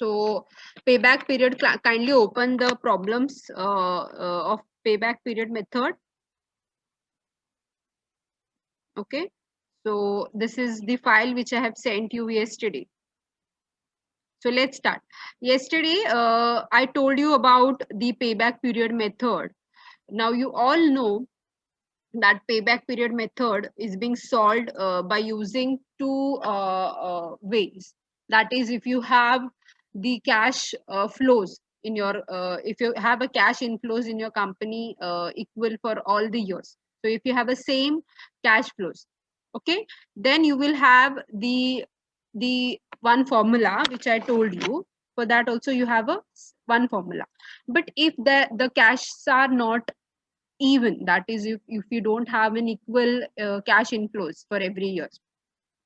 So payback period, kindly open the problems of payback period method. Okay, so this is the file which I have sent you yesterday. So let's start. Yesterday, I told you about the payback period method. Now you all know that payback period method is being solved by using two ways. That is, if you have the cash flows in your, if you have a cash inflows in your company equal for all the years. So if you have a same cash flows, okay, then you will have the one formula which I told you. For that also you have a one formula. But if the cash are not even, that is, if you don't have an equal cash inflows for every year,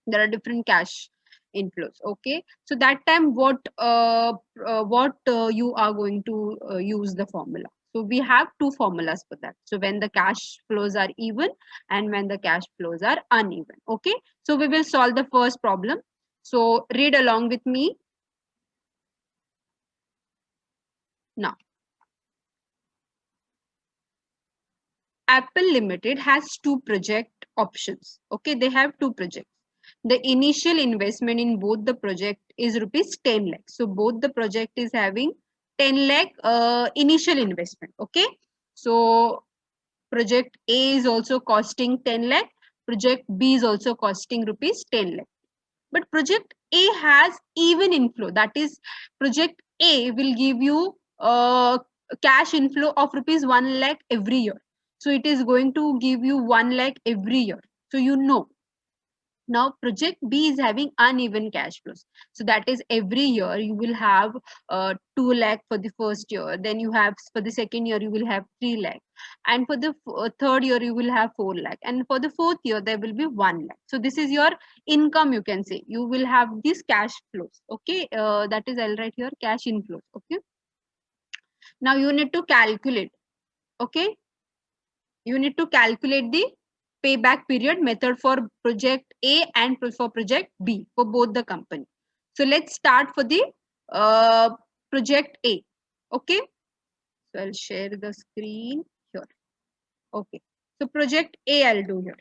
there are different cash inflows. Okay, so that time what you are going to use the formula. So we have two formulas for that. So when the cash flows are even and when the cash flows are uneven. Okay, so we will solve the first problem. So read along with me now. Apple Limited has two project options. Okay, they have two projects. The initial investment in both the project is rupees 10 lakh. So both the project is having 10 lakh initial investment. Okay, so project A is also costing 10 lakh. Project B is also costing rupees 10 lakh. But project A has even inflow. That is, project A will give you cash inflow of rupees 1 lakh every year. So it is going to give you 1 lakh every year. So you know. Now project B is having uneven cash flows. So that is, every year you will have 2 lakh for the first year. Then you have, for the second year you will have 3 lakh. And for the third year you will have 4 lakh. And for the fourth year there will be 1 lakh. So this is your income, you can say. You will have these cash flows. Okay, that is, I'll write here cash inflows. Okay. Now you need to calculate. Okay, you need to calculate the payback period method for project A and for project B for both the company. So let's start for the project A. Okay, so I'll share the screen here. Okay, so project A I'll do here.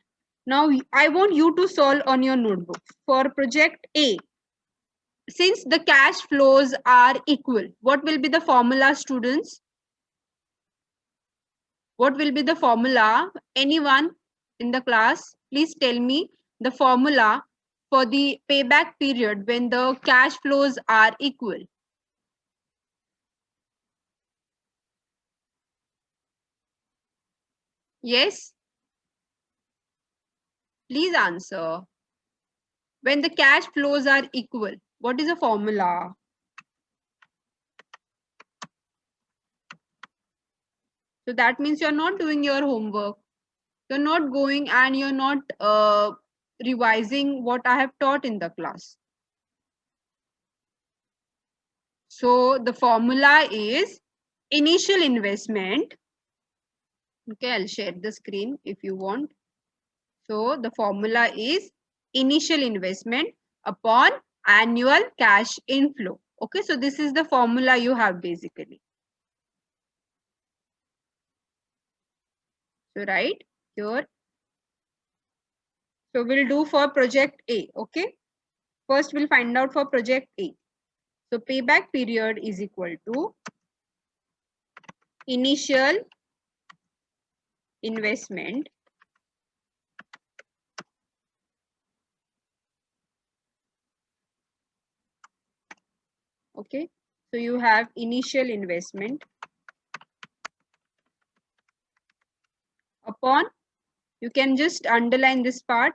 Now I want you to solve on your notebook for project A. Since the cash flows are equal, what will be the formula, students? What will be the formula? Anyone in the class, please tell me the formula for the payback period when the cash flows are equal. Yes? Please answer. When the cash flows are equal, what is the formula? So that means you're not doing your homework. You're not going and you're not revising what I have taught in the class. So the formula is initial investment. Okay, I'll share the screen if you want. So the formula is initial investment upon annual cash inflow. Okay, so this is the formula you have basically. So right here. So we'll do for project A. Okay, first we'll find out for project A. So payback period is equal to initial investment okay, so you have initial investment upon, you can just underline this part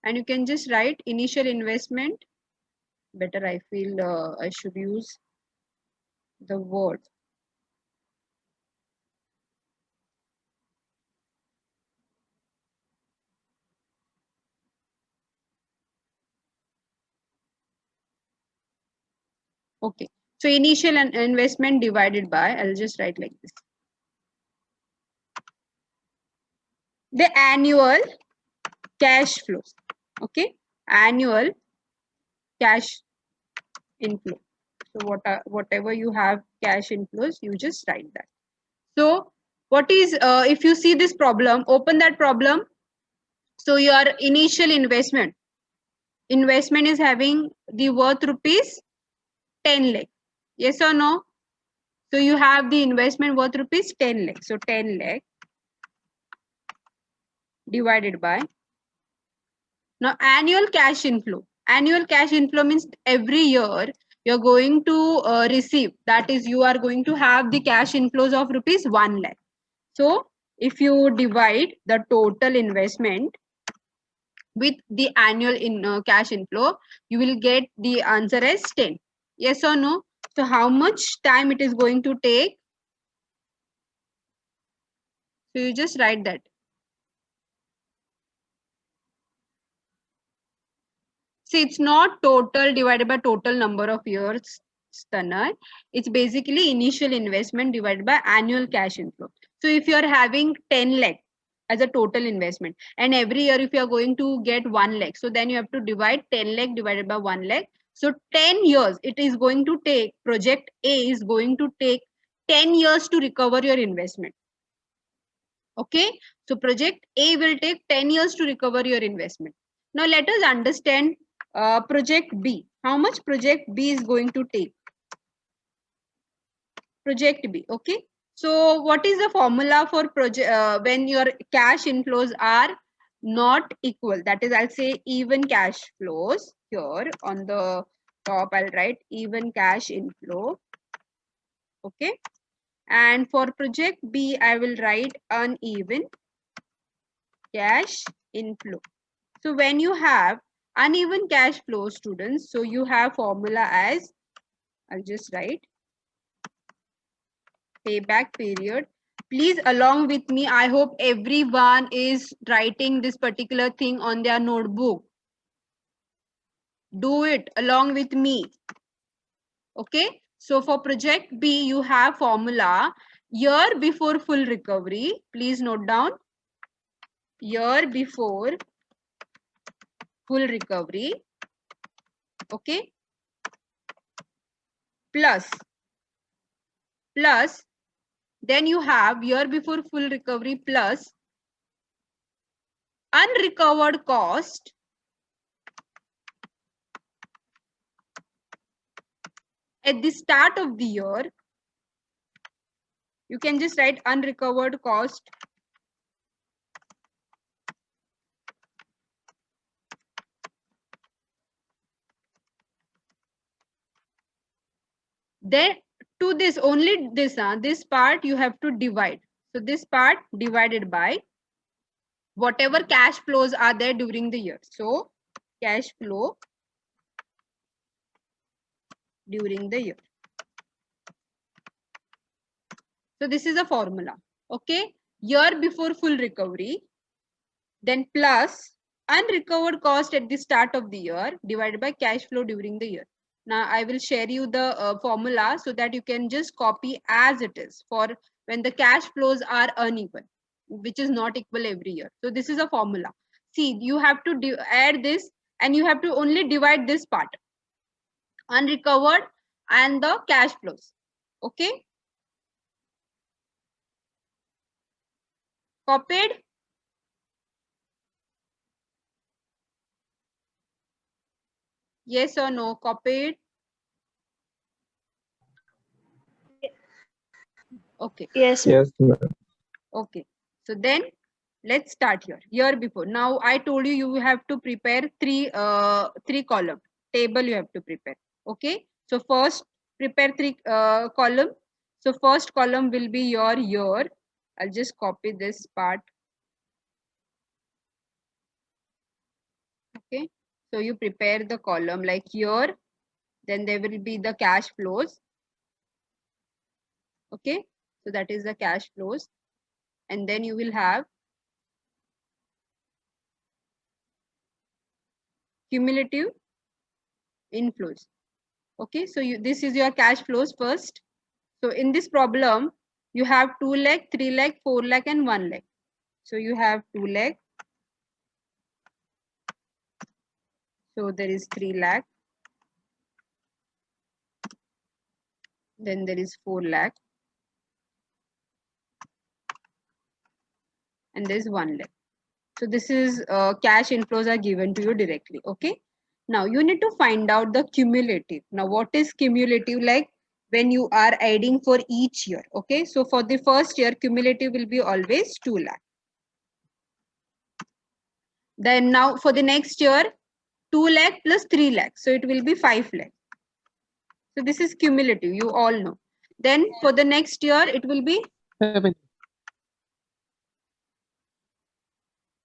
and you can just write initial investment. Better, I feel I should use the word. Okay, so initial investment divided by, I'll just write like this, the annual cash flows. Okay, annual cash inflow. So whatever you have cash inflows, you just write that. So what is, if you see this problem, open that problem. So your initial investment is having the worth rupees 10 lakh. Yes or no? So you have the investment worth rupees 10 lakh. So 10 lakh divided by, now annual cash inflow. Annual cash inflow means every year you're going to receive, that is you are going to have the cash inflows of rupees 1 lakh. So if you divide the total investment with the annual cash inflow, you will get the answer as 10. Yes or no? So how much time it is going to take? So you just write that. See, it's not total divided by total number of years, Stanar. It's basically initial investment divided by annual cash inflow. So if you are having 10 lakh as a total investment, and every year if you are going to get 1 lakh, so then you have to divide 10 lakh divided by 1 lakh. So 10 years it is going to take, project A is going to take 10 years to recover your investment. Okay, so project A will take 10 years to recover your investment. Now let us understand project B. How much project B is going to take? Project B. Okay, so what is the formula for project when your cash inflows are not equal? That is, I'll say even cash flows. Here on the top I'll write even cash inflow. Okay, and for project B I will write uneven cash inflow. So when you have uneven cash flow, students, so you have formula as, I'll just write payback period. Please along with me, I hope everyone is writing this particular thing on their notebook. Do it along with me. Okay, so for project B you have formula year before full recovery. Please note down year before full recovery. Okay, plus then you have year before full recovery plus unrecovered cost at the start of the year. You can just write unrecovered cost then to this, only this this part you have to divide. So this part divided by whatever cash flows are there during the year. So cash flow during the year. So this is a formula. Okay, year before full recovery, then plus unrecovered cost at the start of the year divided by cash flow during the year. Now I will share you the formula so that you can just copy as it is for when the cash flows are uneven, which is not equal every year. So this is a formula. See, you have to add this and you have to only divide this part, unrecovered and the cash flows. Okay, copied? Yes or no? Copied? Okay. Yes. Yes, ma'am. Okay. So then let's start here. Year before. Now I told you you have to prepare three column table you have to prepare. Okay. So first prepare three column. So first column will be your year. I'll just copy this part. Okay. So you prepare the column like year. Then there will be the cash flows. Okay. So that is the cash flows. And then you will have cumulative inflows. Okay, so this is your cash flows first. So in this problem, you have 2 lakh, 3 lakh, 4 lakh and 1 lakh. So you have 2 lakh. So there is 3 lakh. Then there is 4 lakh. And there is 1 lakh. So this is cash inflows are given to you directly. Okay. Now you need to find out the cumulative. Now what is cumulative? Like when you are adding for each year. Okay. So for the first year, cumulative will be always 2 lakh. Then now for the next year, 2 lakh plus 3 lakh. So it will be 5 lakh. So this is cumulative. You all know. Then for the next year, it will be.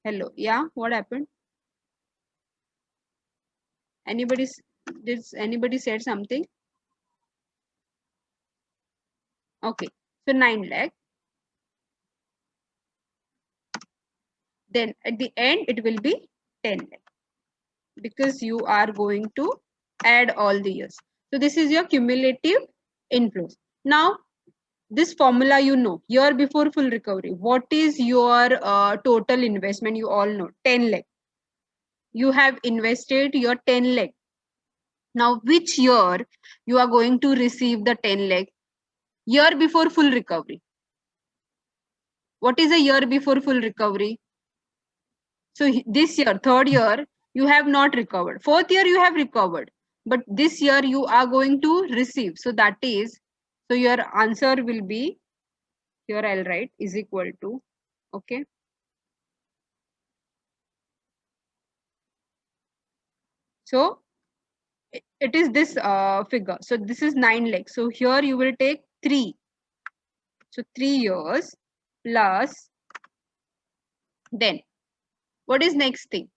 Hello. Yeah. What happened? Anybody? Did anybody said something? Okay. So 9 lakh. Then at the end, it will be 10 lakh because you are going to add all the years. So this is your cumulative inflows. Now, this formula you know, year before full recovery. What is your total investment? You all know, 10 lakh. You have invested your 10 lakh. Now, which year you are going to receive the 10 lakh? Year before full recovery. What is a year before full recovery? So this year, third year, you have not recovered. Fourth year, you have recovered. But this year, you are going to receive. So that is, so your answer will be, here I'll write, is equal to, okay. So it is this figure. So this is 9 lakh. So here you will take 3. So 3 years plus, then what is next thing?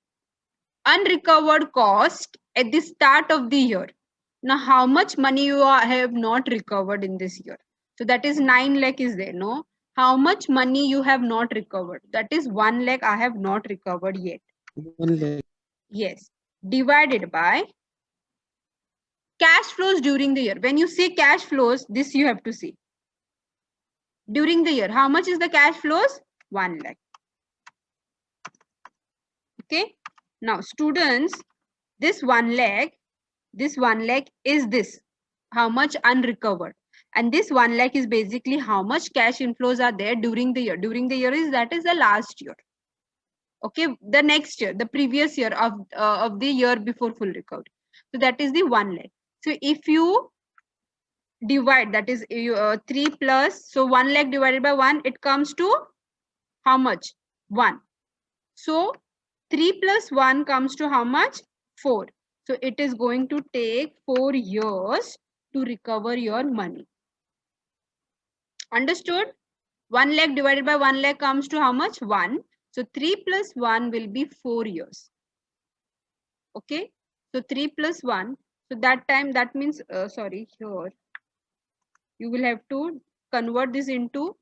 Unrecovered cost at the start of the year. Now, how much money you have not recovered in this year? So that is 9 lakh is there, no? How much money you have not recovered? That is 1 lakh I have not recovered yet. 1 lakh. Yes. Divided by cash flows during the year. When you say cash flows, this you have to see. During the year, how much is the cash flows? 1 lakh. Okay. Now, students, this 1 lakh is this. How much unrecovered. And this 1 lakh is basically how much cash inflows are there during the year. During the year is that is the last year. Okay. The next year, the previous year of the year before full recovery. So that is the 1 lakh. So if you divide, that is 3 plus, so 1 lakh divided by 1, it comes to how much? 1. So 3 plus 1 comes to how much? 4. So it is going to take 4 years to recover your money. Understood? 1 lakh divided by 1 lakh comes to how much? 1. So 3 plus 1 will be 4 years. Okay. So 3 plus 1. So that time, that means, sorry, here you will have to convert this into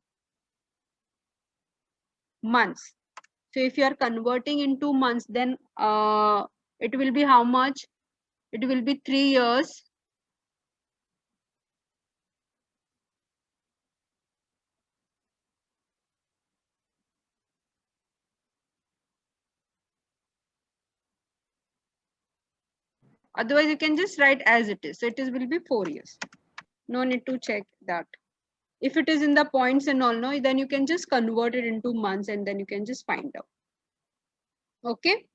months. So if you are converting into months, then it will be how much? It will be 3 years. Otherwise, you can just write as it is. So it is will be 4 years. No need to check that. If it is in the points and all, no, then you can just convert it into months and then you can just find out. Okay.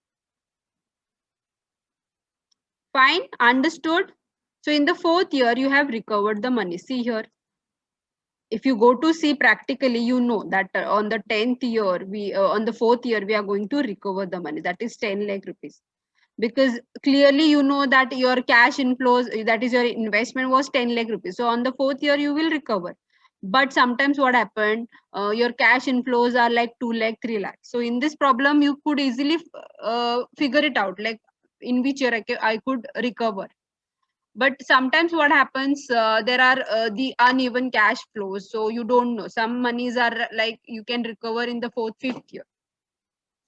Fine. Understood. So in the 4th year, you have recovered the money. See here. If you go to see practically, you know that on the 10th year, on the 4th year, we are going to recover the money. That is 10 lakh rupees. Because clearly you know that your cash inflows, that is your investment was 10 lakh rupees. So on the 4th year, you will recover. But sometimes what happened, your cash inflows are like 2 lakh, 3 lakh. So in this problem, you could easily figure it out, like in which year I could recover. But sometimes what happens, there are the uneven cash flows. So you don't know. Some monies are like you can recover in the 4th, 5th year.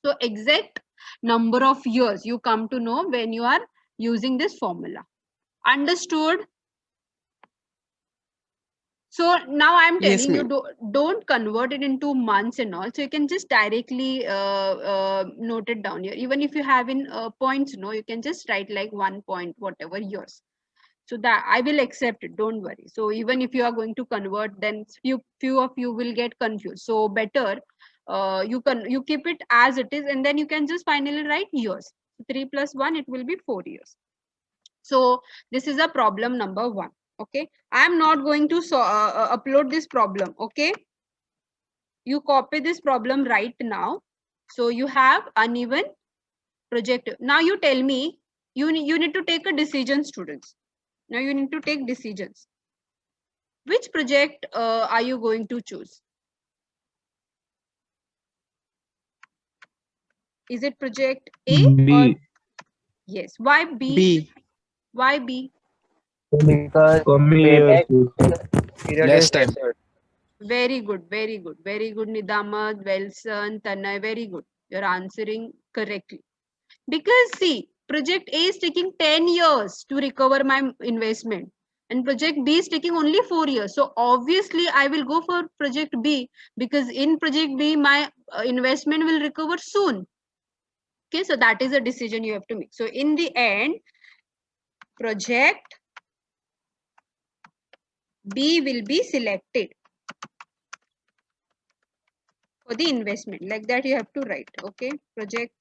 So exact number of years you come to know when you are using this formula. Understood? So now I'm Yes, telling you, ma'am. don't convert it into months and all. So you can just directly note it down here. Even if you have in points, no, you can just write like 1 point, whatever years. So that I will accept it, don't worry. So even if you are going to convert, then few of you will get confused. So better you keep it as it is, and then you can just finally write years. 3 plus 1, it will be 4 years. So this is a problem number 1. Okay, I am not going to upload this problem. Okay, you copy this problem right now. So you have uneven project. Now you tell me, you need to take a decision, students. Now you need to take decisions. Which project are you going to choose? Is it project A or B. yes? Why B? B. Why B? Because For me, payback period Less is time. lesser. Very good, very good, very good, Nidamad, Wilson, Tanay, very good. You're answering correctly. Because see, project A is taking 10 years to recover my investment, and project B is taking only 4 years. So obviously I will go for project B, because in project B my investment will recover soon. Okay, so that is a decision you have to make. So in the end, project B will be selected for the investment. Like that you have to write. Okay, project.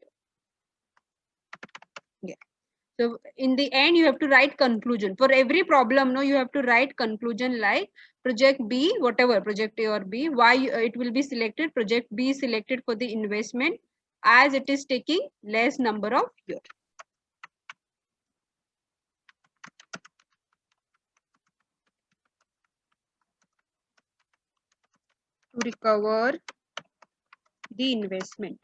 Yeah. So in the end, you have to write conclusion. For every problem, no, you have to write conclusion like project B, whatever, project A or B, why it will be selected. Project B is selected for the investment as it is taking less number of years. To recover the investment.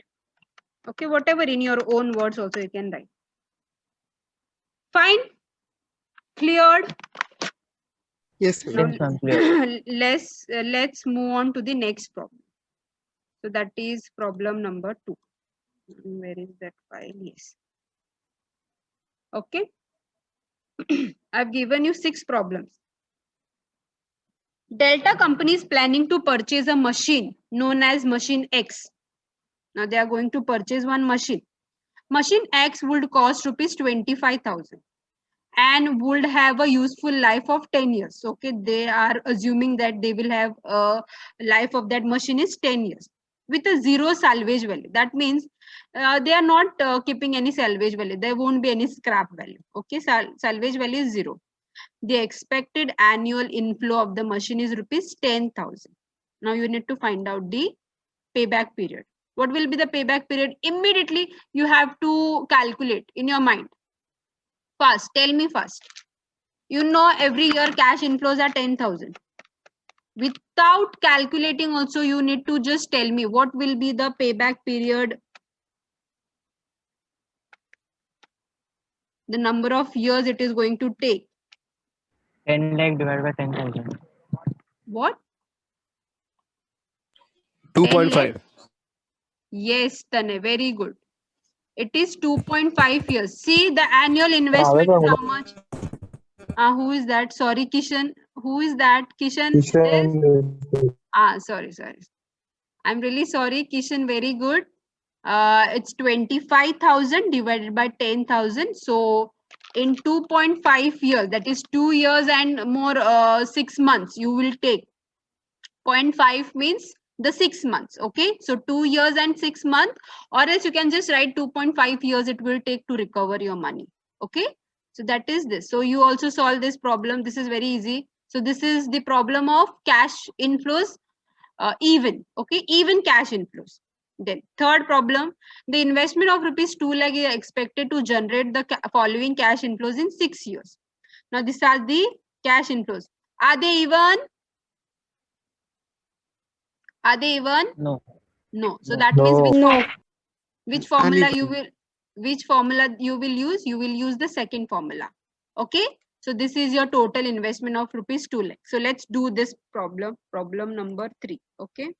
Okay, whatever in your own words also you can write. Fine, cleared. Yes, Now ma'am. Yes, ma'am, clear. let's move on to the next problem. So that is problem number 2. Where is that file? Yes. Okay. I've given you 6 problems. Delta company is planning to purchase a machine known as machine X. Now they are going to purchase one machine. Machine X would cost rupees 25,000 and would have a useful life of 10 years. Okay, they are assuming that they will have a life of that machine is 10 years with a zero salvage value. That means they are not keeping any salvage value. There won't be any scrap value. Okay, salvage value is 0. The expected annual inflow of the machine is rupees 10,000. Now you need to find out the payback period. What will be the payback period? Immediately you have to calculate in your mind. Fast, tell me fast. You know every year cash inflows are 10,000. Without calculating also, you need to just tell me what will be the payback period, the number of years it is going to take. 10 lakh divided by 10,000. What? 10 lakh? 2.5. Yes, Tane, very good. It is 2.5 years. See, the annual investment is how much? Who is that? Sorry, Kishan. Who is that? Kishan is this? Sorry. I'm really sorry, Kishan. Very good. It's 25,000 divided by 10,000. So in 2.5 years, that is 2 years and more 6 months, you will take. 0.5 means the 6 months. Okay, so 2 years and 6 months, or else you can just write 2.5 years it will take to recover your money. Okay, so that is this. So you also solve this problem. This is very easy. So this is the problem of cash inflows, even. Okay, even cash inflows. Then third problem, the investment of rupees 2 lakh is expected to generate the following cash inflows in 6 years. Now these are the cash inflows. Are they even? Are they even? No. No. So No. that means which formula you Uneven. will, which formula you will use? You will use the second formula. Okay. So this is your total investment of rupees 2 lakh. So let's do this problem. Problem number 3. Okay.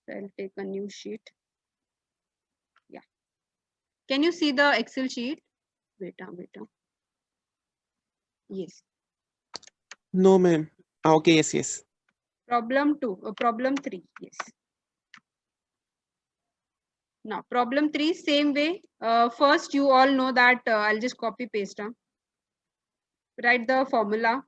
So I'll take a new sheet. Yeah. Can you see the Excel sheet? Wait. Yes. No, ma'am. Okay, yes. Problem 2. Problem 3. Yes. Now problem 3, same way. First, you all know that I'll just copy paste. write the formula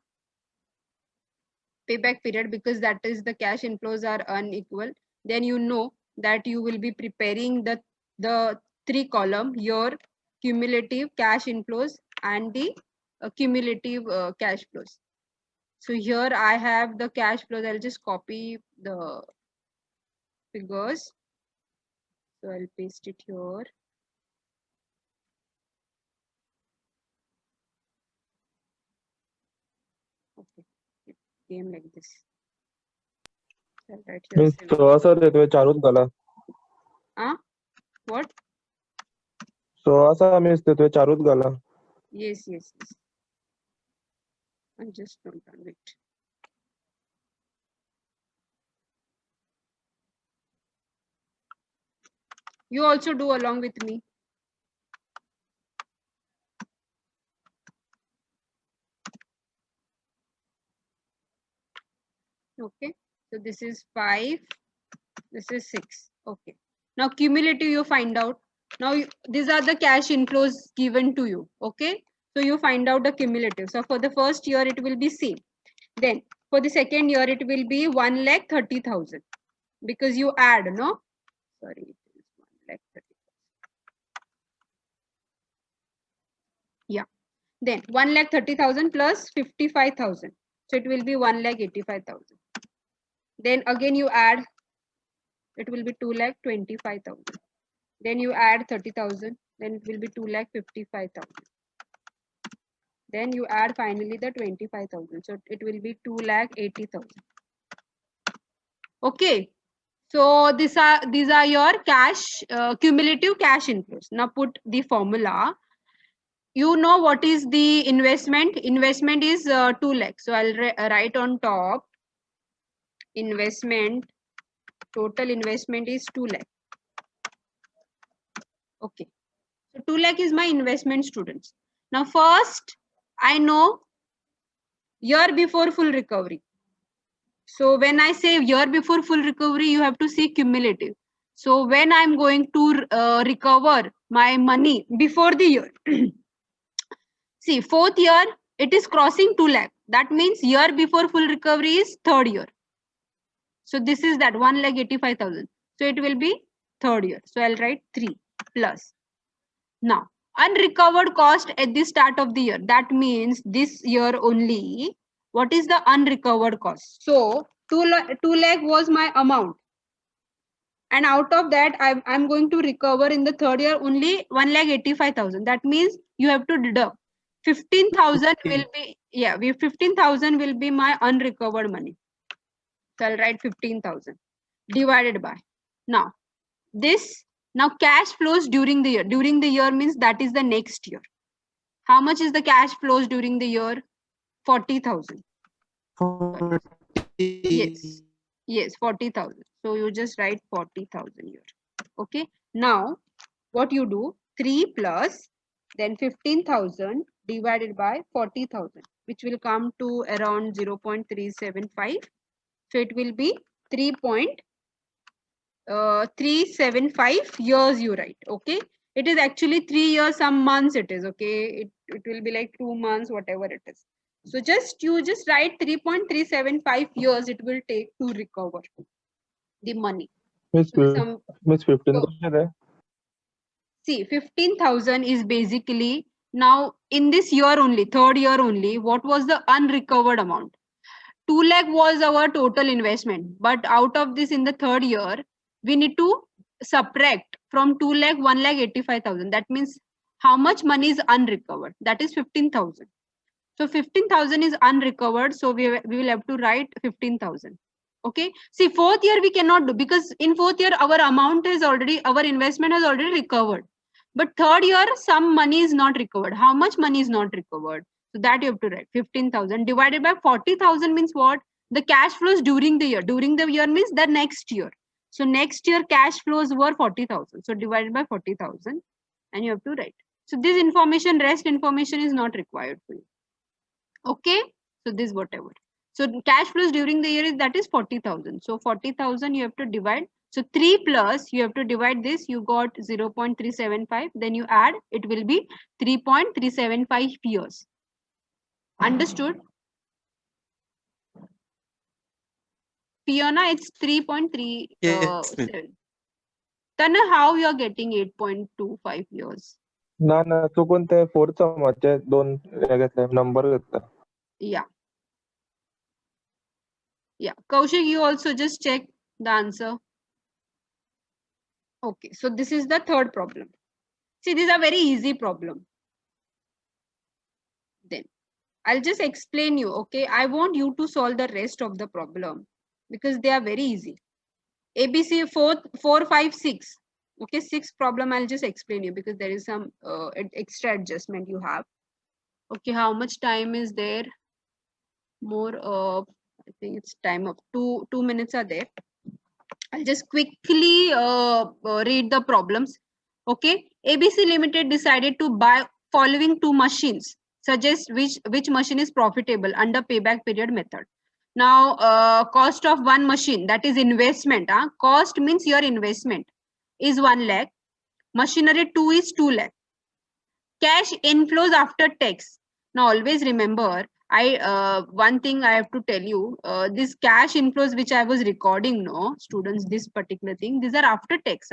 payback period, because that is the cash inflows are unequal. Then you know that you will be preparing the three column, your cumulative cash inflows and the cumulative cash flows. So here I have the cash flows. I'll just copy the figures. So I'll paste it here. Okay, it came like this. I'll write here means 16 देतोय चारूच घाला what? 16 means देतोय चारूच घाला Yes, yes, yes. I just don't done it. You also do along with me. Okay, so this is 5, this is 6. Okay, now cumulative you find out. Now these are the cash inflows given to you. Okay, so you find out the cumulative. So for the first year it will be same. Then for the second year it will be 1,30,000, because you add, no, sorry, it is 1,30,000. Yeah, then 1,30,000 plus 55,000, so it will be 1,85,000. Then again you add, it will be 2,25,000. Then you add 30,000, then it will be 2,55,000. Then you add finally the 25,000, so it will be 2,80,000. Okay, so these are your cash cumulative cash inflows. Now put the formula. You know what is the investment? Investment is 2 lakh. So I'll write on top, investment, total investment is 2 lakh. Okay, so 2 lakh is my investment, students. Now first I know year before full recovery. So when I say year before full recovery, you have to see cumulative. So when I'm going to recover my money before the year, see, fourth year, it is crossing 2 lakh. That means year before full recovery is third year. So this is that 1,85,000. So it will be third year. So I'll write 3 plus. Now, unrecovered cost at the start of the year. That means this year only. What is the unrecovered cost? So 2 lakh was my amount. And out of that, I'm going to recover in the third year only 1,85,000. That means you have to deduct 15,000 will be, yeah, 15,000 will be my unrecovered money. So I'll write 15,000 divided by. Now, now cash flows during the year. During the year means that is the next year. How much is the cash flows during the year? 40,000. Yes. Yes, 40,000. So you just write 40,000 here. Okay. Now, what you do? 3 plus, then 15,000 divided by 40,000, which will come to around 0.375. So it will be 3.375 years you write. Okay. It is actually 3 years, some months it is. Okay. It will be like 2 months, whatever it is. So you just write 3.375 years it will take to recover the money. Means So 15 कसे आहे see, 15,000 is basically, now in this year only, third year only, what was the unrecovered amount? 2 lakh was our total investment, but out of this in the third year, we need to subtract from 2 lakh 1,85,000. That means how much money is unrecovered? That is 15,000. So 15,000 is unrecovered. So we will have to write 15,000. Okay. See, fourth year we cannot do, because in fourth year our investment has already recovered. But third year some money is not recovered. How much money is not recovered? So that you have to write 15,000 divided by 40,000 means what? The cash flows during the year. During the year means the next year. So next year cash flows were 40,000. So divided by 40,000 and you have to write. So this information, rest information is not required for you. Okay, so this whatever. So cash flows during the year is, that is 40,000. So 40,000 you have to divide. So 3 plus you have to divide this. You got 0.375. Then you add, it will be 3.375 years. Understood? Fiona, it's 3.3. Yes, ma'am. Tana, how you are getting 8.25 years? ना चुकून ते fourth समाचे दोन हे घेतले number घेतला. Yeah. Yeah. Kaushik, you also just check the answer. Okay, so this is the third problem. See, these are very easy problem. Then I'll just explain you. Okay, I want you to solve the rest of the problem because they are very easy. ABC 4, 5, 6. Okay, 6 problem I'll just explain you because there is some extra adjustment you have. Okay, how much time is there? More, I think it's time up. 2 minutes are there. I'll just quickly read the problems. Okay, ABC Limited decided to buy following two machines. Suggest which machine is profitable under payback period method. Now, cost of one machine, that is investment. Cost means your investment is 1 lakh. Machinery 2 is 2 lakh. Cash inflows after tax. Now, always remember, one thing I have to tell you, this cash inflows which I was recording, no students, this particular thing, these are after tax,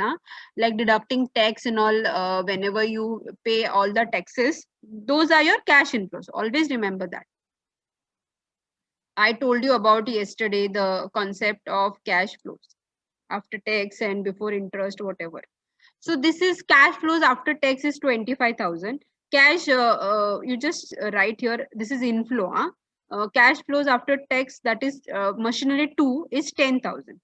like deducting tax and all. Whenever you pay all the taxes, those are your cash inflows. Always remember that. I told you about yesterday the concept of cash flows after tax and before interest, whatever. So this is cash flows after tax is 25,000. Cash, you just write here, this is inflow. Cash flows after tax, that is machinery 2 is 10,000.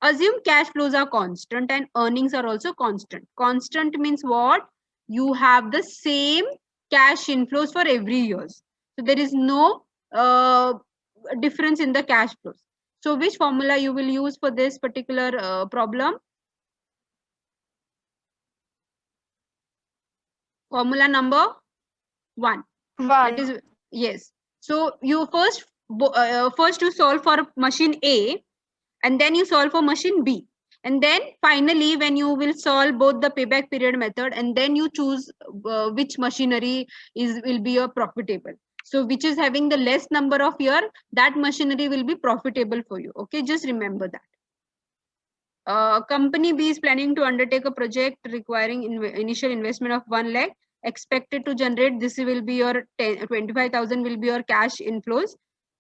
Assume cash flows are constant and earnings are also constant. Constant means what? You have the same cash inflows for every year. So there is no difference in the cash flows. So which formula you will use for this particular problem? Formula number 1. That is, yes. So you first you solve for machine A, and then you solve for machine B, and then finally when you will solve both the payback period method, and then you choose which machinery will be your profitable. So which is having the less number of year, that machinery will be profitable for you. Okay, just remember that. Company B is planning to undertake a project requiring initial investment of 1 lakh. Expected to generate, this will be your 25,000 will be your cash inflows.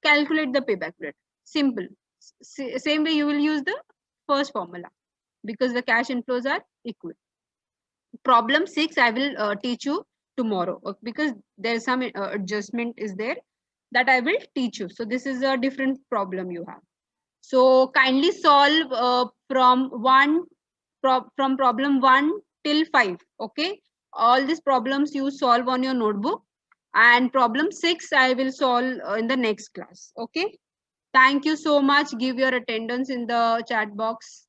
Calculate the payback period. Simple. Same way you will use the first formula because the cash inflows are equal. Problem 6 I will teach you tomorrow because there is some adjustment is there that I will teach you. So this is a different problem you have. So kindly solve from problem 1 till 5. Okay, all these problems you solve on your notebook, and problem 6 I will solve in the next class. Okay, thank you so much. Give your attendance in the chat box.